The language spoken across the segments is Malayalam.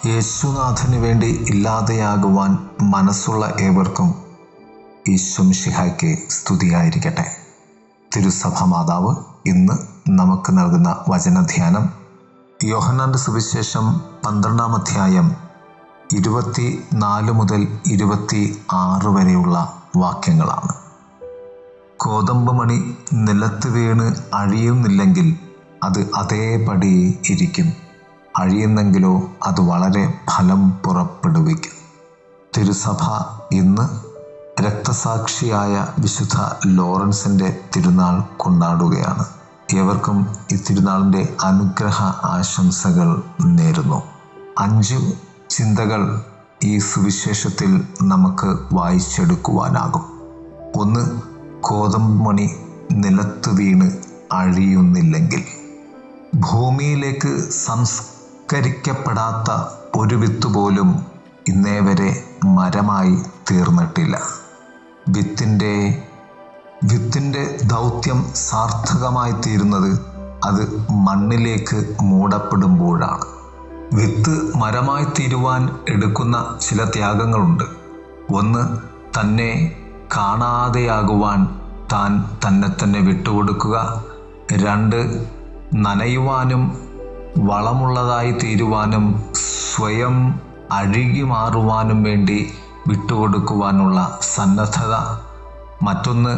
യേശുനാഥന് വേണ്ടി ഇല്ലാതെയാകുവാൻ മനസ്സുള്ള ഏവർക്കും ഈശോ മിശിഹായ്ക്ക് സ്തുതിയായിരിക്കട്ടെ. തിരുസഭ മാതാവ് ഇന്ന് നമുക്ക് നൽകുന്ന വചനധ്യാനം യോഹന്നാന്റെ സുവിശേഷം 12-ാം അധ്യായം 24 മുതൽ 26 വരെയുള്ള വാക്യങ്ങളാണ്. കോതമ്പ് മണി നിലത്ത് വീണ് അഴിയുന്നില്ലെങ്കിൽ അത് അതേപടി ഇരിക്കും, അഴിയുന്നെങ്കിലോ അത് വളരെ ഫലം പുറപ്പെടുവിക്കും. തിരുസഭ ഇന്ന് രക്തസാക്ഷിയായ വിശുദ്ധ ലോറൻസിൻ്റെ തിരുനാൾ കൊണ്ടാടുകയാണ്. ഏവർക്കും ഈ തിരുനാളിൻ്റെ അനുഗ്രഹ ആശംസകൾ നേരുന്നു. 5 ചിന്തകൾ ഈ സുവിശേഷത്തിൽ നമുക്ക് വായിച്ചെടുക്കുവാനാകും. 1. കോതമ്പ് മണി നിലത്ത് വീണ് അഴിയുന്നില്ലെങ്കിൽ. ഭൂമിയിലേക്ക് സംസ്കരിക്കപ്പെടാത്ത ഒരു വിത്ത് പോലും ഇന്നേ വരെ മരമായി തീർന്നിട്ടില്ല. വിത്തിൻ്റെ ദൗത്യം സാർത്ഥകമായി തീരുന്നത് അത് മണ്ണിലേക്ക് മൂടപ്പെടുമ്പോഴാണ്. വിത്ത് മരമായി തീരുവാൻ എടുക്കുന്ന ചില ത്യാഗങ്ങളുണ്ട്. 1. തന്നെ കാണാതെയാകുവാൻ താൻ തന്നെ വിട്ടുകൊടുക്കുക. 2. നനയുവാനും വളമുള്ളതായി തീരുവാനും സ്വയം അഴുകി മാറുവാനും വേണ്ടി വിട്ടുകൊടുക്കുവാനുള്ള സന്നദ്ധത. മറ്റൊന്ന്,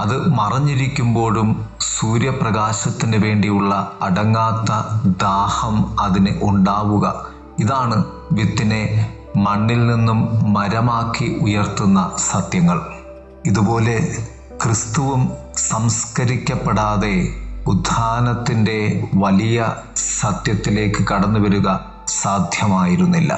അത് മറഞ്ഞിരിക്കുമ്പോഴും സൂര്യപ്രകാശത്തിന് വേണ്ടിയുള്ള അടങ്ങാത്ത ദാഹം അതിന് ഉണ്ടാവുക. ഇതാണ് വിത്തിനെ മണ്ണിൽ നിന്നും മരമാക്കി ഉയർത്തുന്ന സത്യങ്ങൾ. ഇതുപോലെ ക്രിസ്തുവും സംസ്കരിക്കപ്പെടാതെ ഉത്ഥാനത്തിൻ്റെ വലിയ സത്യത്തിലേക്ക് കടന്നു വരിക സാധ്യമായിരുന്നില്ല.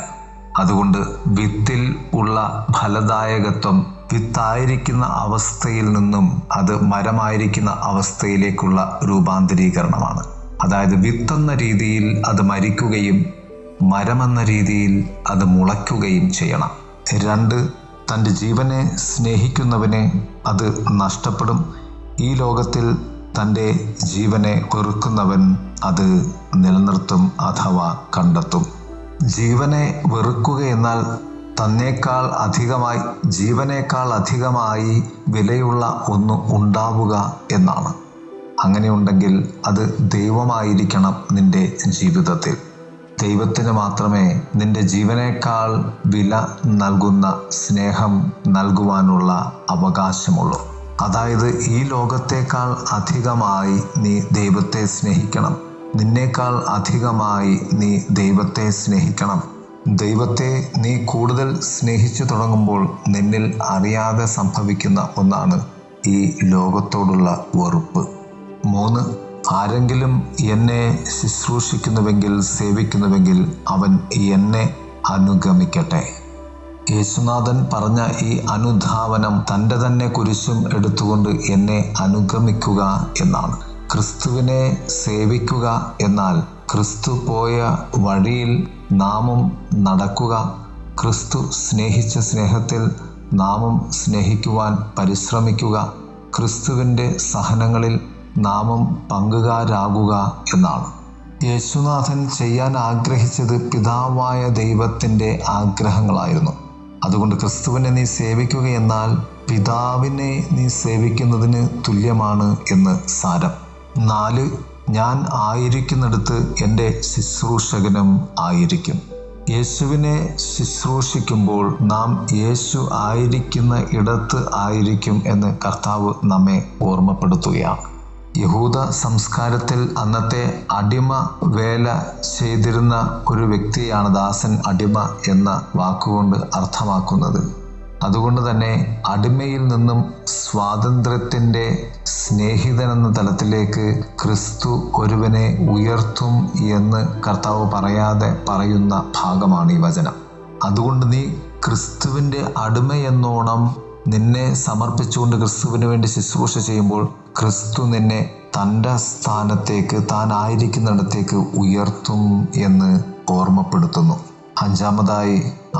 അതുകൊണ്ട് വിത്തിൽ ഉള്ള ഫലദായകത്വം വിത്തായിരിക്കുന്ന അവസ്ഥയിൽ നിന്നും അത് മരമായിരിക്കുന്ന അവസ്ഥയിലേക്കുള്ള രൂപാന്തരീകരണമാണ്. അതായത് വിത്തെന്ന രീതിയിൽ അത് മരിക്കുകയും മരമെന്ന രീതിയിൽ അത് മുളയ്ക്കുകയും ചെയ്യണം. 2. തൻ്റെ ജീവനെ സ്നേഹിക്കുന്നവനെ അത് നഷ്ടപ്പെടും. ഈ ലോകത്തിൽ തൻ്റെ ജീവനെ വെറുക്കുന്നവൻ അത് നിലനിർത്തും അഥവാ കണ്ടെത്തും. ജീവനെ വെറുക്കുക എന്നാൽ ജീവനേക്കാൾ അധികമായി വിലയുള്ള ഒന്ന് ഉണ്ടാവുക എന്നാണ്. അങ്ങനെയുണ്ടെങ്കിൽ അത് ദൈവമായിരിക്കണം നിന്റെ ജീവിതത്തിൽ. ദൈവത്തിന് മാത്രമേ നിന്റെ ജീവനേക്കാൾ വില നൽകുന്ന സ്നേഹം നൽകുവാനുള്ള അവകാശമുള്ളൂ. അതായത് ഈ ലോകത്തേക്കാൾ അധികമായി നീ ദൈവത്തെ സ്നേഹിക്കണം. നിന്നേക്കാൾ അധികമായി നീ ദൈവത്തെ സ്നേഹിക്കണം. ദൈവത്തെ നീ കൂടുതൽ സ്നേഹിച്ചു തുടങ്ങുമ്പോൾ നിന്നിൽ അറിയാതെ സംഭവിക്കുന്ന ഒന്നാണ് ഈ ലോകത്തോടുള്ള വെറുപ്പ്. 3. ആരെങ്കിലും എന്നെ ശുശ്രൂഷിക്കുന്നുവെങ്കിൽ, സേവിക്കുന്നുവെങ്കിൽ അവൻ എന്നെ അനുഗമിക്കട്ടെ. യേശുനാഥൻ പറഞ്ഞ ഈ അനുധാവനം തൻ്റെ തന്നെ കുരിശും എടുത്തുകൊണ്ട് എന്നെ അനുഗമിക്കുക എന്നാണ്. ക്രിസ്തുവിനെ സേവിക്കുക എന്നാൽ ക്രിസ്തു പോയ വഴിയിൽ നാമും നടക്കുക. ക്രിസ്തു സ്നേഹിച്ച സ്നേഹത്തിൽ നാമും സ്നേഹിക്കുവാൻ പരിശ്രമിക്കുക. ക്രിസ്തുവിൻ്റെ സഹനങ്ങളിൽ നാമും പങ്കുകാരാകുക എന്നാണ്. യേശുനാഥൻ ചെയ്യാൻ ആഗ്രഹിച്ചത് പിതാവായ ദൈവത്തിൻ്റെ ആഗ്രഹങ്ങളായിരുന്നു. അതുകൊണ്ട് ക്രിസ്തുവിനെ നീ സേവിക്കുക എന്നാൽ പിതാവിനെ നീ സേവിക്കുന്നതിന് തുല്യമാണ് എന്ന് സാരം. 4. ഞാൻ ആയിരിക്കുന്നിടത്ത് എൻ്റെ ശുശ്രൂഷകനും ആയിരിക്കും. യേശുവിനെ ശുശ്രൂഷിക്കുമ്പോൾ നാം യേശു ആയിരിക്കുന്ന ഇടത്ത് ആയിരിക്കും എന്ന് കർത്താവ് നമ്മെ ഓർമ്മപ്പെടുത്തുകയാണ്. യഹൂദ സംസ്കാരത്തിൽ അന്നത്തെ അടിമ വേല ചെയ്തിരുന്ന ഒരു വ്യക്തിയാണ് ദാസൻ, അടിമ എന്ന വാക്കുകൊണ്ട് അർത്ഥമാക്കുന്നത്. അതുകൊണ്ട് തന്നെ അടിമയിൽ നിന്നും സ്വാതന്ത്ര്യത്തിൻ്റെ സ്നേഹിതനെന്ന തലത്തിലേക്ക് ക്രിസ്തു ഒരുവനെ ഉയർത്തും എന്ന് കർത്താവ് പറയാതെ പറയുന്ന ഭാഗമാണ് ഈ വചനം. അതുകൊണ്ട് നീ ക്രിസ്തുവിൻ്റെ അടിമയെന്നോണം നിന്നെ സമർപ്പിച്ചുകൊണ്ട് ക്രിസ്തുവിന് വേണ്ടി ശുശ്രൂഷ ചെയ്യുമ്പോൾ ക്രിസ്തു നിന്നെ തൻ്റെ സ്ഥാനത്തേക്ക്, താൻ ആയിരിക്കുന്നിടത്തേക്ക് ഉയർത്തും എന്ന് ഓർമ്മപ്പെടുത്തുന്നു. 5.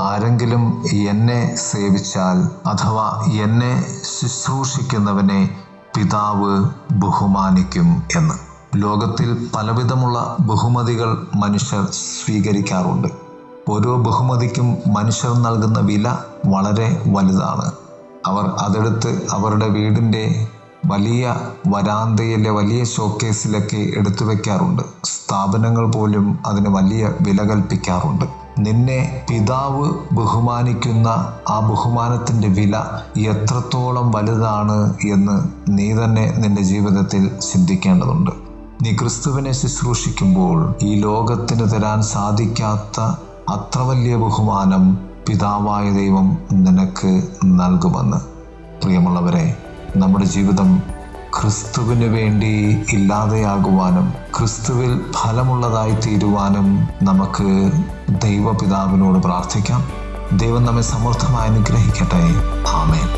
ആരെങ്കിലും എന്നെ സേവിച്ചാൽ അഥവാ എന്നെ ശുശ്രൂഷിക്കുന്നവനെ പിതാവ് ബഹുമാനിക്കും എന്ന്. ലോകത്തിൽ പലവിധമുള്ള ബഹുമതികൾ മനുഷ്യർ സ്വീകരിക്കാറുണ്ട്. ഓരോ ബഹുമതിക്കും മനുഷ്യർ നൽകുന്ന വില വളരെ വലുതാണ്. അവർ അതെടുത്ത് അവരുടെ വീടിൻ്റെ വലിയ വരാന്തയിലെ വലിയ ഷോക്കേസിലൊക്കെ എടുത്തു വയ്ക്കാറുണ്ട്. സ്ഥാപനങ്ങൾ പോലും അതിന് വലിയ വില കൽപ്പിക്കാറുണ്ട്. നിന്നെ പിതാവ് ബഹുമാനിക്കുന്ന ആ ബഹുമാനത്തിൻ്റെ വില എത്രത്തോളം വലുതാണ് എന്ന് നീ തന്നെ നിന്റെ ജീവിതത്തിൽ ചിന്തിക്കേണ്ടതുണ്ട്. നീ ക്രിസ്തുവിനെ ശുശ്രൂഷിക്കുമ്പോൾ ഈ ലോകത്തിന് തരാൻ സാധിക്കാത്ത അത്ര വലിയ ബഹുമാനം പിതാവായ ദൈവം നിനക്ക് നൽകുമെന്ന്. പ്രിയമുള്ളവരെ, നമ്മുടെ ജീവിതം ക്രിസ്തുവിന് വേണ്ടി ഇല്ലാതെയാകുവാനും ക്രിസ്തുവിൽ ഫലമുള്ളതായി തീരുവാനും നമുക്ക് ദൈവപിതാവിനോട് പ്രാർത്ഥിക്കാം. ദൈവം നമ്മെ സമൃദ്ധമായി അനുഗ്രഹിക്കട്ടെ. ആമേൻ.